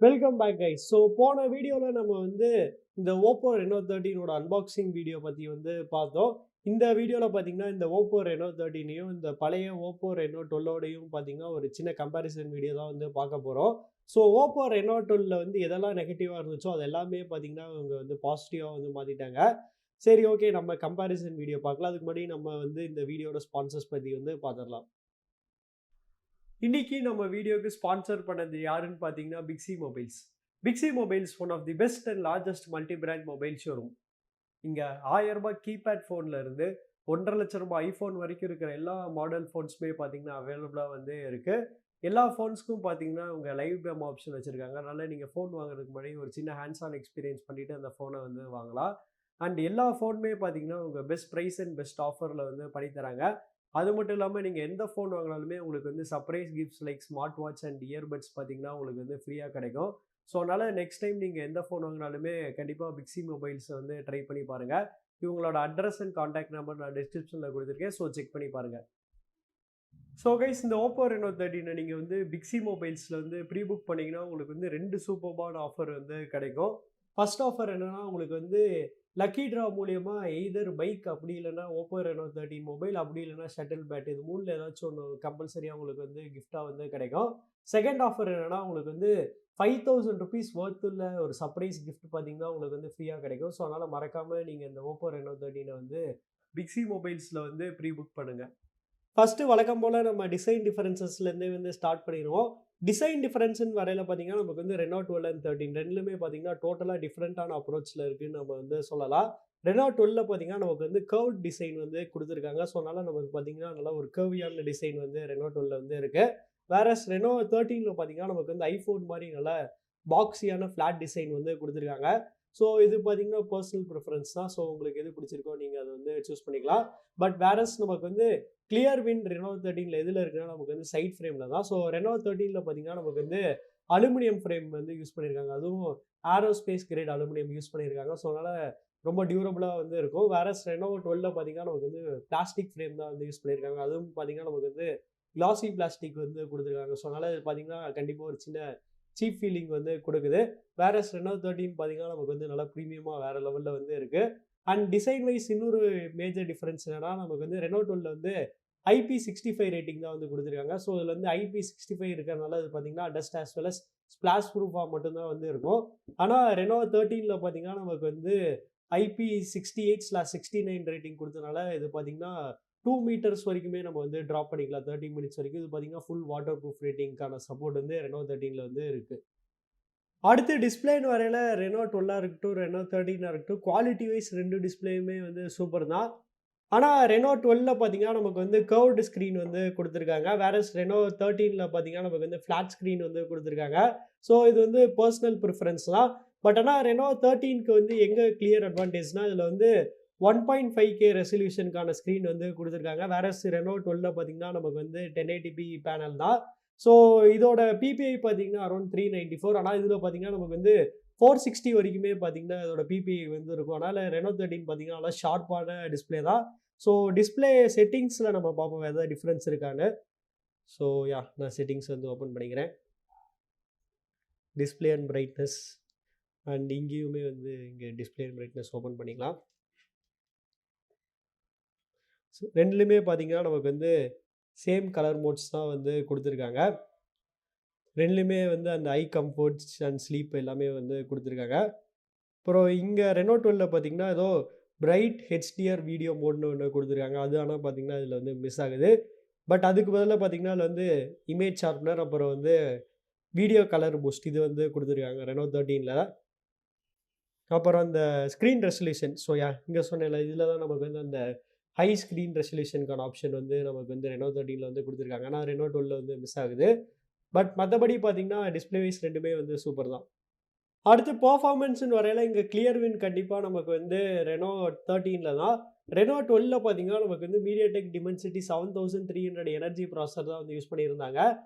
Welcome back guys. So போன வீடியோவில் நம்ம வந்து இந்த ஓப்போ ரெனோ 13ஓட அன்பாக்சிங் வீடியோ பற்றி வந்து பார்த்தோம். இந்த வீடியோவில் பார்த்தீங்கன்னா இந்த ஓப்போ ரெனோ 13ஐயும் இந்த பழைய ஓப்போ ரெனோ 12ஓடையும் பார்த்தீங்கன்னா ஒரு சின்ன கம்பேரிசன் வீடியோ தான் வந்து பார்க்க போகிறோம். ஸோ ஓப்போ ரெனோ 12ல வந்து எதெல்லாம் நெகட்டிவாக இருந்துச்சோ அது எல்லாமே பார்த்தீங்கன்னா அவங்க வந்து பாசிட்டிவாக வந்து மாற்றிட்டாங்க. சரி, ஓகே, நம்ம கம்பேரிசன் வீடியோ பார்க்கலாம். அதுக்கு முன்னாடி நம்ம வந்து இந்த வீடியோட ஸ்பான்சர்ஸ் பற்றி வந்து பார்த்துடலாம். இன்னைக்கு நம்ம வீடியோக்கு ஸ்பான்சர் பண்ணது யாருன்னு பார்த்தீங்கன்னா Big C mobiles. Big C mobiles one of the best and largest multi brand mobile showroom. இங்கே 1000 ரூபாய் கீபேட் ஃபோனில் இருந்து 1,50,000 லட்ச ரூபாய் ஐஃபோன் வரைக்கும் இருக்கிற எல்லா மாடல் ஃபோன்ஸுமே பார்த்தீங்கன்னா அவைலபிளாக வந்து இருக்குது. எல்லா ஃபோன்ஸ்க்கும் பார்த்தீங்கன்னா உங்கள் லைவ் டெமோ ஆப்ஷன் வச்சுருக்காங்க. அதனால் நீங்கள் ஃபோன் வாங்குறதுக்கு முன்னாடி ஒரு சின்ன ஹேண்ட்ஸ் ஆன் எக்ஸ்பீரியன்ஸ் பண்ணிவிட்டு அந்த ஃபோனை வந்து வாங்கலாம். அண்ட் எல்லா ஃபோனுமே பார்த்தீங்கன்னா உங்கள் பெஸ்ட் ப்ரைஸ் அண்ட் பெஸ்ட் ஆஃபரில் வந்து பண்ணித்தராங்க. அது மட்டும் இல்லாமல் நீங்கள் எந்த ஃபோன் வாங்கினாலுமே உங்களுக்கு வந்து surprise gifts like smart watch and earbuds பார்த்தீங்கன்னா உங்களுக்கு வந்து ஃப்ரீயாக கிடைக்கும். ஸோ அதனால் நெக்ஸ்ட் டைம் நீங்கள் எந்த ஃபோன் வாங்கினாலுமே கண்டிப்பாக பிக்ஸி மொபைல்ஸை வந்து ட்ரை பண்ணி பாருங்கள். இவங்களோட அட்ரஸ் அண்ட் கான்டாக்ட் நம்பர் நான் டிஸ்கிரிப்ஷனில் கொடுத்துருக்கேன். ஸோ செக் பண்ணி பாருங்கள். ஸோ கைஸ், இந்த ஓப்போ ரெனோ 13 நீங்கள் வந்து பிக்ஸி மொபைல்ஸில் வந்து ப்ரீ புக் பண்ணிங்கன்னா உங்களுக்கு வந்து 2 சூப்பர்பான ஆஃபர் வந்து கிடைக்கும். ஃபர்ஸ்ட் ஆஃபர் என்னென்னா உங்களுக்கு வந்து லக்கி ட்ரா மூலியமா எய்தர் பைக், அப்படி இல்லைன்னா ஓப்போ ரெனோ 13 மொபைல், அப்படி இல்லைன்னா ஷட்டில் பேட், இது மூணில் ஏதாச்சும் ஒன்று கம்பல்சரியாக உங்களுக்கு வந்து கிஃப்டாக வந்து கிடைக்கும். செகண்ட் ஆஃபர் என்னென்னா உங்களுக்கு வந்து 5,000 ருபீஸ் ஒர்த்துள்ள ஒரு சர்ப்ரைஸ் கிஃப்ட் பார்த்தீங்கன்னா உங்களுக்கு வந்து ஃப்ரீயாக கிடைக்கும். ஸோ அதனால் மறக்காமல் நீங்கள் இந்த ஓப்போ ரெனோ 13 வந்து பிக்ஸி மொபைல்ஸில் வந்து ப்ரீ புக் பண்ணுங்கள். ஃபஸ்ட்டு வழக்கம் போல் நம்ம டிசைன் டிஃபரன்சஸ்லேருந்தே வந்து ஸ்டார்ட் பண்ணிடுவோம். டிசைன் டிஃபரன்ஸ்னு வரையில் பார்த்தீங்கன்னா நமக்கு வந்து ரெனோ 12 அண்ட் 13 ரெண்டுலுமே பார்த்தீங்கன்னா டோட்டலாக டிஃப்ரெண்ட்டான அப்ரோச்சில் இருக்குதுன்னு நம்ம வந்து சொல்லலாம். ரெனோ 12ல பார்த்தீங்கன்னா நமக்கு வந்து கர்வ் டிசைன் வந்து கொடுத்துருக்காங்க. ஸோ அதனால் நமக்கு பார்த்தீங்கன்னா நல்லா ஒரு கர்வியான டிசைன் வந்து ரெனோ 12ல வந்து இருக்குது. வேறஸ் ரெனோ 13ல பார்த்தீங்கன்னா நமக்கு வந்து ஐஃபோன் மாதிரி நல்லா பாக்ஸியான ஃப்ளாட் டிசைன் வந்து கொடுத்துருக்காங்க. ஸோ இது பார்த்தீங்கன்னா பர்சனல் ப்ரிஃபரன்ஸ் தான். ஸோ உங்களுக்கு எது பிடிச்சிருக்கோ நீங்கள் அதை வந்து சூஸ் பண்ணிக்கலாம். பட் வேறஸ் நமக்கு வந்து கிளியர் வின் ரெனோ 13ல எதில் இருக்குன்னா நமக்கு வந்து சைட் ஃப்ரேமில் தான். ஸோ ரெனோ 13ல பார்த்தீங்கன்னா நமக்கு வந்து அலுமினியம் ஃப்ரேம் வந்து யூஸ் பண்ணியிருக்காங்க. அதுவும் ஏரோஸ்பேஸ் கிரேட் அலுமினியம் யூஸ் பண்ணியிருக்காங்க. ஸோ அதனால் ரொம்ப டியூரபிளாக வந்து இருக்கும். வேறஸ் ரெனோ 12ல பார்த்தீங்கன்னா நமக்கு வந்து பிளாஸ்டிக் ஃப்ரேம் தான் வந்து யூஸ் பண்ணியிருக்காங்க. அதுவும் பார்த்தீங்கன்னா நமக்கு வந்து கிளாசி பிளாஸ்டிக் வந்து கொடுத்துருக்காங்க. ஸோ அதனால் பார்த்தீங்கன்னா கண்டிப்பாக ஒரு சின்ன சீப் ஃபீலிங் வந்து கொடுக்குது. வேறஸ் ரெனோ 13 பார்த்தீங்கன்னா நமக்கு வந்து நல்லா ப்ரீமியமாக வேறு லெவலில் வந்து இருக்குது. அண்ட் டிசைன் வைஸ் இன்னொரு மேஜர் டிஃப்ரென்ஸ் என்னன்னா நமக்கு வந்து ரெனோ 12ல வந்து IP65 ரேட்டிங் தான் வந்து கொடுத்துருக்காங்க. ஸோ இதில் வந்து IP65 இருக்கிறதுனால அது பார்த்தீங்கன்னா dust as well as splash ப்ரூஃபாக மட்டும்தான் வந்து இருக்கும். ஆனால் ரெனோ 13ல பார்த்தீங்கன்னா நமக்கு வந்து IP68/69 ரேட்டிங் கொடுத்தனால இது பார்த்தீங்கன்னா 2 மீட்டர்ஸ் வரைக்குமே நம்ம வந்து ட்ராப் பண்ணிக்கலாம். 30 மினிட்ஸ் வரைக்கும். இது பார்த்தீங்கன்னா ஃபுல் வாட்டர் ப்ரூஃப் ரேட்டிங்கான சப்போர்ட் வந்து ரெனோ 13ல வந்து இருக்குது. அடுத்து டிஸ்பிளேன்னு வரையில் ரெனோ 12 இருக்கட்டும், ரெனோ 13 இருக்கட்டும், குவாலிட்டி வைஸ் 2 டிஸ்பிளேயுமே வந்து சூப்பர் தான். ஆனால் ரெனோ 12ல பார்த்தீங்கன்னா நமக்கு வந்து கர்வ்டு ஸ்க்ரீன் வந்து கொடுத்துருக்காங்க. வேறஸ் ரெனோ 13ல பார்த்தீங்கன்னா நமக்கு வந்து ஃப்ளாட் ஸ்க்ரீன் வந்து கொடுத்துருக்காங்க. ஸோ இது வந்து பர்சனல் ப்ரிஃபரன்ஸ் தான். பட் ஆனால் ரெனோ 13க்கு வந்து எங்கே கிளியர் அட்வான்டேஜ்னா இதில் வந்து 1.5K ரெசல்யூஷனுக்கான ஸ்க்ரீன் வந்து கொடுத்துருக்காங்க. வேறஸ் ரெனோ 12ல பார்த்தீங்கன்னா நமக்கு வந்து 1080p பேனல் தான். ஸோ இதோட பிபிஐ பார்த்தீங்கன்னா அரௌண்ட் 394. ஆனால் இதில் பார்த்தீங்கன்னா நமக்கு வந்து 460 வரைக்குமே பார்த்தீங்கன்னா இதோட பிபிஐ வந்து இருக்கும். அதனால் ரெனோ 13 பார்த்தீங்கன்னா நல்லா ஷார்ப்பான டிஸ்பிளே தான். ஸோ டிஸ்பிளே செட்டிங்ஸில் நம்ம பார்ப்போம் எதாவது டிஃப்ரென்ஸ் இருக்கான்னு. ஸோ நான் செட்டிங்ஸ் வந்து ஓப்பன் பண்ணிக்கிறேன். டிஸ்பிளே அண்ட் பிரைட்னஸ் அண்ட் இங்கேயுமே வந்து இங்கே டிஸ்பிளே அண்ட் பிரைட்னஸ் ஓப்பன் பண்ணிக்கலாம். ஸோ ரெண்டுலேயுமே பார்த்தீங்கன்னா நமக்கு வந்து சேம் கலர் மோட்ஸ் தான் வந்து கொடுத்துருக்காங்க. ரெண்டுலேயுமே வந்து அந்த ஐ கம்ஃபர்ட்ஸ் அண்ட் ஸ்லீப் எல்லாமே வந்து கொடுத்துருக்காங்க. அப்புறம் இங்கே ரெனோ 12ல பார்த்தீங்கன்னா ஏதோ பிரைட் ஹெச்டிஆர் வீடியோ மோட்னு ஒன்று கொடுத்துருக்காங்க. அது ஆனால் பார்த்தீங்கன்னா இதில் வந்து மிஸ் ஆகுது. பட் அதுக்கு பதிலாக பார்த்தீங்கன்னா அதில் வந்து இமேஜ் ஷார்ப்னர், அப்புறம் வந்து வீடியோ கலர் பூஸ்ட் இது வந்து கொடுத்துருக்காங்க ரெனோ 13ல. அப்புறம் அந்த ஸ்க்ரீன் ரெசல்யூஷன். ஸோ இங்கே சொன்னேன்ல, இதில் தான் நமக்கு வந்து அந்த ஹை ஸ்க்ரீன் ரெசல்யூஷனுக்கான ஆப்ஷன் வந்து நமக்கு வந்து ரெனோ 13ல வந்து கொடுத்துருக்காங்க. ஆனால் ரெனோ 12ல வந்து மிஸ் ஆகுது. பட் மற்றபடி பார்த்தீங்கன்னா டிஸ்பிளே வைஸ் ரெண்டுமே வந்து சூப்பர் தான். அடுத்து பர்ஃபார்மன்ஸ்னு வரையில் இங்கே கிளியர் வின் கண்டிப்பாக நமக்கு வந்து ரெனோ 13ல தான். ரெனோ 12ல பார்த்தீங்கன்னா நமக்கு வந்து மீடியாடெக் டிமென்சிட்டி 7300 எனர்ஜி ப்ராசர் தான் வந்து யூஸ் பண்ணியிருந்தாங்க.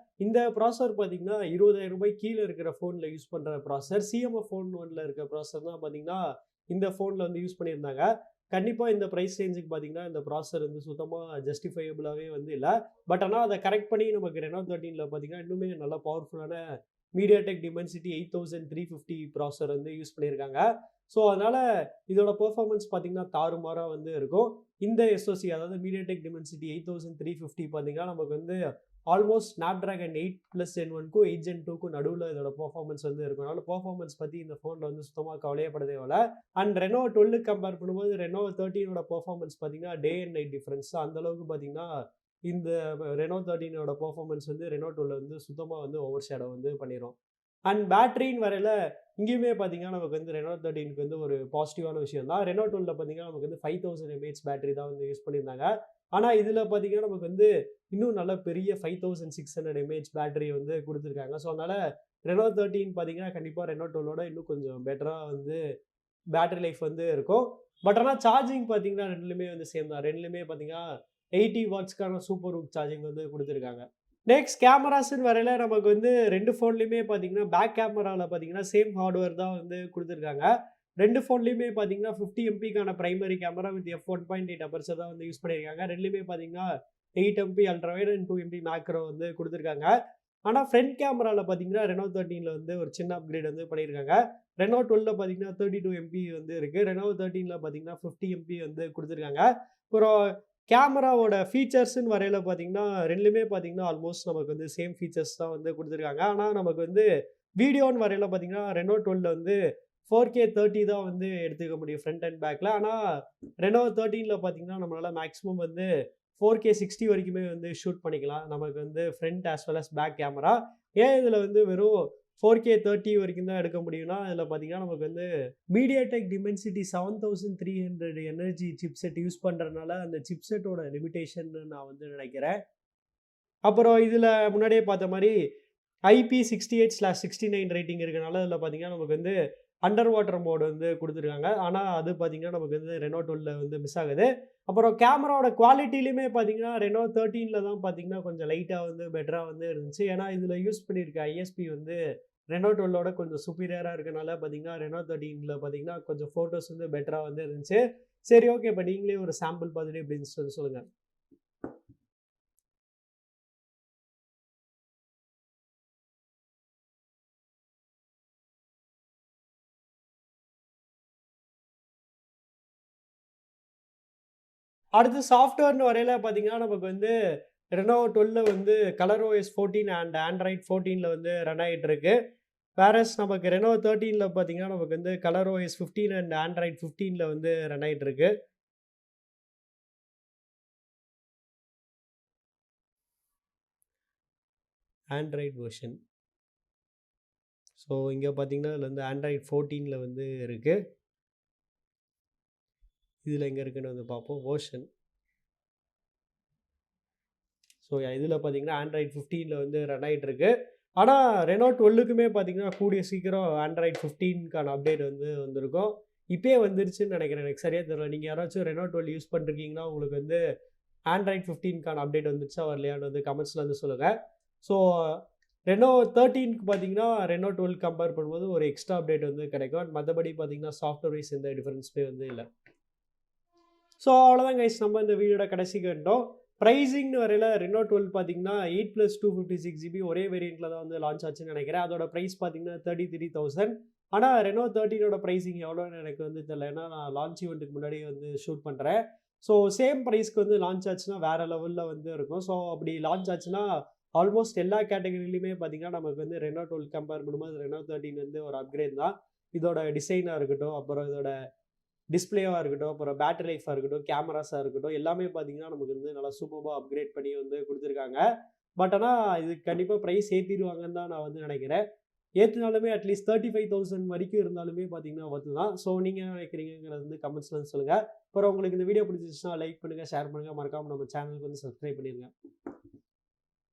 இந்த ப்ராசர் பார்த்தீங்கன்னா 20,000 ரூபாய் கீழே இருக்கிற ஃபோனில் யூஸ் பண்ணுற ப்ராசர். சிஎம்எஃப் ஃபோன் 1ல இருக்க ப்ராசர் தான் பார்த்தீங்கன்னா இந்த ஃபோனில் வந்து யூஸ் பண்ணியிருந்தாங்க. கண்டிப்பாக இந்த ப்ரைஸ் ரேஞ்சுக்கு பார்த்தீங்கன்னா இந்த ப்ராசர் வந்து சுத்தமாக ஜஸ்டிஃபையபிளாகவே வந்து இல்லை. பட் ஆனால் அதை கரெக்ட் பண்ணி நமக்கு ரெனோ 13ல பார்த்தீங்கன்னா இன்னுமே நல்லா பவர்ஃபுல்லான MediaTek Dimensity 8350 ப்ராசஸர் வந்து யூஸ் பண்ணியிருக்காங்க. ஸோ அதனால் இதோட பெர்ஃபார்மன்ஸ் பார்த்தீங்கன்னா தாறுமாறாக வந்து இருக்கும். இந்த SoC அதாவது MediaTek Dimensity 8350 பார்த்தீங்கன்னா நமக்கு வந்து ஆல்மோஸ்ட் Snapdragon 8+Gen1க்கும் 8Gen2க்கும் நடுவில் இதோட பெர்ஃபார்மன்ஸ் வந்து இருக்கும். அதனால பெர்ஃபார்மன்ஸ் பற்றி இந்த ஃபோனில் வந்து சுத்தமாக கவலையப்பட தேவையில்ல. அண்ட் Reno 12 கம்பேர் பண்ணும்போது Reno 13ஓட பெர்ஃபார்மன்ஸ் பார்த்தீங்கன்னா டே அண்ட் நைட் டிஃப்ரென்ஸ் அந்தளவுக்கு பார்த்தீங்கன்னா இந்த Reno 13ஓட பெர்ஃபார்மன்ஸ் வந்து Reno 12 வந்து சுத்தமாக வந்து ஓவர் ஷேடோ வந்து பண்ணிடும். அண்ட் பேட்டரின்னு வரையில் இங்கேயுமே பார்த்தீங்கன்னா நமக்கு வந்து Reno 13க்கு வந்து ஒரு பாசிட்டிவான விஷயம் தான். Reno 12ல பார்த்தீங்கன்னா நமக்கு வந்து 5000 mAh பேட்டரி தான் வந்து யூஸ் பண்ணியிருந்தாங்க. ஆனால் இதில் பார்த்தீங்கன்னா நமக்கு வந்து இன்னும் நல்ல பெரிய 5600 mAh பேட்டரி வந்து கொடுத்துருக்காங்க. ஸோ அதனால் Reno 13 பார்த்தீங்கன்னா கண்டிப்பாக Reno 12ஓட இன்னும் கொஞ்சம் பெட்டராக வந்து பேட்டரி லைஃப் வந்து இருக்கும். பட் ஆனால் சார்ஜிங் பார்த்தீங்கன்னா ரெண்டுலேயுமே வந்து சேம் தான். ரெண்டுலேயுமே பார்த்தீங்கன்னா 80 வாட்ஸ்க்கான சூப்பர் ஹூக் சார்ஜிங் வந்து கொடுத்துருக்காங்க. நெக்ஸ்ட் கேமராஸ்ன்னு வரையில் நமக்கு வந்து 2 ஃபோன்லேயுமே பார்த்தீங்கன்னா பேக் கேமராவில் பார்த்தீங்கன்னா சேம் ஹார்ட்வேர் தான் வந்து கொடுத்துருக்காங்க. 2 ஃபோன்லேயுமே பார்த்தீங்கன்னா 50 எம்பிக்கான primary camera with f1.8 aperture தான் வந்து யூஸ் பண்ணியிருக்காங்க. ரெண்டுலேயுமே பார்த்தீங்கன்னா 8 MP ultra wide and 2 MP macro வந்து கொடுத்துருக்காங்க. ஆனால் ஃப்ரண்ட் கேமராவில் பார்த்தீங்கன்னா Reno 13ல வந்து ஒரு சின்ன அப்கிரேட் வந்து பண்ணியிருக்காங்க. Reno 12ல பார்த்தீங்கன்னா 32 MP வந்து இருக்குது. Reno 13ல பார்த்தீங்கன்னா 50 MP வந்து கொடுத்துருக்காங்க. அப்புறம் கேமராவோட ஃபீச்சர்ஸ்ன்னு வரையில் பார்த்தீங்கன்னா ரெண்டுலேயுமே பார்த்தீங்கன்னா ஆல்மோஸ்ட் நமக்கு வந்து சேம் ஃபீச்சர்ஸ் தான் வந்து கொடுத்துருக்காங்க. ஆனால் நமக்கு வந்து வீடியோன்னு வரையில் பார்த்தீங்கன்னா Reno 12ல வந்து 4K 30 தான் வந்து எடுத்துக்க முடியும் ஃப்ரண்ட் அண்ட் பேக்கில். ஆனால் Reno 13ல பார்த்தீங்கன்னா நம்மளால் மேக்ஸிமம் வந்து 4K 60 வரைக்குமே வந்து ஷூட் பண்ணிக்கலாம். நமக்கு வந்து front as well as back camera. ஏன் இதில் வந்து வெறும் 4K 30 வரைக்கும் தான் எடுக்க முடியும்னா இதில் பார்த்தீங்கன்னா நமக்கு வந்து MediaTek Dimensity 7300 energy chipset use பண்ணுறதுனால அந்த சிப்செட்டோட லிமிட்டேஷன் நான் வந்து நினைக்கிறேன். அப்புறம் இதில் முன்னாடியே பார்த்த மாதிரி IP68/69 ரேட்டிங் இருக்கனால இதில் பார்த்தீங்கன்னா நமக்கு வந்து அண்டர் வாட்டர் மோடு வந்து கொடுத்துருக்காங்க. ஆனால் அது பார்த்தீங்கன்னா நமக்கு வந்து Reno 12ல வந்து மிஸ் ஆகுது. அப்புறம் கேமராவோட குவாலிட்டிலையுமே பார்த்தீங்கன்னா Reno 13ல தான் பார்த்தீங்கன்னா கொஞ்சம் லைட்டாக வந்து பெட்டராக வந்து இருந்துச்சு. ஏன்னா இதில் யூஸ் பண்ணியிருக்க ISP வந்து Reno 12ஓட கொஞ்சம் சுப்பீரியராக இருக்கனால பார்த்தீங்கன்னா Reno 13ல பார்த்தீங்கன்னா கொஞ்சம் ஃபோட்டோஸ் வந்து பெட்டராக வந்து இருந்துச்சு. சரி ஓகே, இப்போ நீங்களே ஒரு சாம்பிள் பார்த்துட்டு எப்படி இருந்துச்சு சொல்லுங்கள். அடுத்து சாஃப்ட்வேர்னு வரையில் பார்த்தீங்கன்னா நமக்கு வந்து Reno 12ல வந்து ColorOS 14 அண்ட் Android 14ல வந்து ரன் ஆகிட்டு இருக்கு. வேறஸ் நமக்கு Reno 13ல பார்த்தீங்கன்னா நமக்கு வந்து ColorOS 15 அண்ட் Android 15ல வந்து ரன் ஆகிட்டு இருக்கு. Android version. ஸோ இங்கே பார்த்தீங்கன்னா இதில் வந்து Android 14ல வந்து இருக்குது. இதில் எங்கே இருக்குன்னு வந்து பார்ப்போம் வெர்ஷன். ஸோ இதில் பார்த்தீங்கன்னா Android 15ல வந்து ரன் ஆகிட்டு இருக்கு. ஆனால் Reno 12க்குமே பார்த்தீங்கன்னா கூடிய சீக்கிரம் Android 15க்கான அப்டேட் வந்து வந்திருக்கும். இப்போயே வந்துருச்சுன்னு நினைக்கிறேன், எனக்கு சரியாக தெரியல. நீங்கள் யாராச்சும் Reno 12 யூஸ் பண்ணிருக்கீங்கன்னா உங்களுக்கு வந்து Android 15க்கான அப்டேட் வந்துருச்சா வரலையான்னு வந்து கமெண்ட்ஸில் வந்து சொல்லுங்கள். ஸோ Reno 13க்கு பார்த்தீங்கன்னா Reno 12 கம்பேர் பண்ணும்போது ஒரு எக்ஸ்ட்ரா அப்டேட் வந்து கிடைக்கும். மற்றபடி பார்த்தீங்கன்னா சாஃப்ட்வேர் வைஸ் எந்த டிஃபரன்ஸுமே வந்து இல்லை. ஸோ அவ்வளோதான் கைஸ், நம்ம இந்த வீடியோட கடைசிக்கு வந்துட்டோம். ப்ரைஸிங்னு வரையில் Reno 12 பார்த்தீங்கன்னா 8+256GB ஒரே வேரியண்ட்டில் தான் வந்து லான்ச் ஆச்சுன்னு நினைக்கிறேன். அதோட ப்ரைஸ் பார்த்தீங்கன்னா 33,000. ஆனால் Reno 13ஓட ப்ரைஸிங் எவ்வளோன்னு எனக்கு வந்து தெரியல, ஏன்னா நான் லான்ச் ஈவெண்ட்டுக்கு முன்னாடி வந்து ஷூட் பண்ணுறேன். ஸோ சேம் ப்ரைஸ்க்கு வந்து லான்ச் ஆச்சுன்னா வேறு லெவலில் வந்து இருக்கும். ஸோ அப்படி லான்ச் ஆச்சுன்னா ஆல்மோஸ்ட் எல்லா கேட்டகரியிலையுமே பார்த்தீங்கன்னா நமக்கு வந்து Reno 12 கம்பேர் பண்ணும்போது Reno 13 வந்து ஒரு அப்கிரேட் தான். இதோட டிசைனாக இருக்கட்டும், அப்புறம் இதோட டிஸ்பிளேவாக இருக்கட்டும், அப்புறம் பேட்டரி லைஃபாக இருக்கட்டும், கேமராஸாக இருக்கட்டும், எல்லாமே பார்த்தீங்கன்னா நமக்கு வந்து நல்லா சூப்பராக அப்கிரேட் பண்ணி வந்து கொடுத்துருக்காங்க. பட் ஆனால் இது கண்டிப்பாக ப்ரைஸ் ஏற்றிடுவாங்கன்னு தான் நான் வந்து நினைக்கிறேன். ஏற்றினாலுமே அட்லீஸ்ட் 35,000 வரைக்கும் இருந்தாலுமே பார்த்தீங்கன்னா ஒர்த்து தான். ஸோ நீங்கள் என்ன நினைக்கிறீங்கிறது வந்து கமெண்ட்ஸில் வந்து சொல்லுங்கள். அப்புறம் உங்களுக்கு இந்த வீடியோ பிடிச்சிச்சுன்னா லைக் பண்ணுங்கள், ஷேர் பண்ணுங்கள், மறக்காமல் நம்ம சேனலுக்கு வந்து சப்ஸ்கிரைப் பண்ணிடுங்க.